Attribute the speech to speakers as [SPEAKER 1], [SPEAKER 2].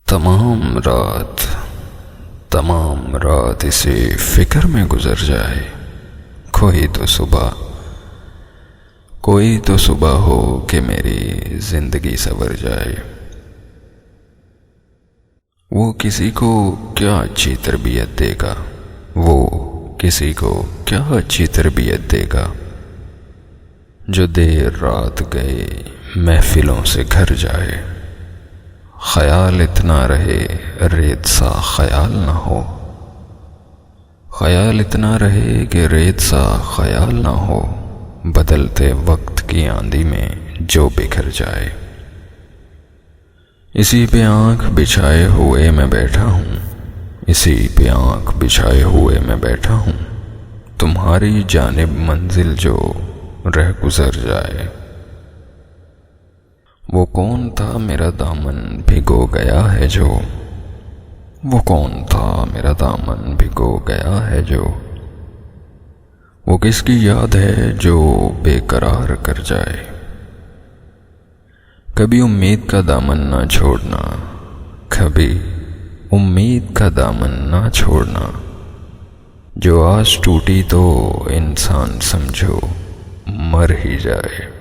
[SPEAKER 1] تمام رات اسی فکر میں گزر جائے، کوئی تو صبح ہو کہ میری زندگی سنور جائے۔ وہ کسی کو کیا اچھی تربیت دے گا، جو دیر رات گئے محفلوں سے گھر جائے۔ خیال اتنا رہے ریت سا خیال نہ ہو، کہ ریت سا خیال نہ ہو، بدلتے وقت کی آندھی میں جو بکھر جائے۔ اسی پہ آنکھ بچھائے ہوئے میں بیٹھا ہوں، تمہاری جانب منزل جو رہ گزر جائے۔ وہ کون تھا میرا دامن بھگو گیا ہے جو، وہ کس کی یاد ہے جو بے قرار کر جائے۔ کبھی امید کا دامن نہ چھوڑنا، جو آج ٹوٹی تو انسان سمجھو مر ہی جائے۔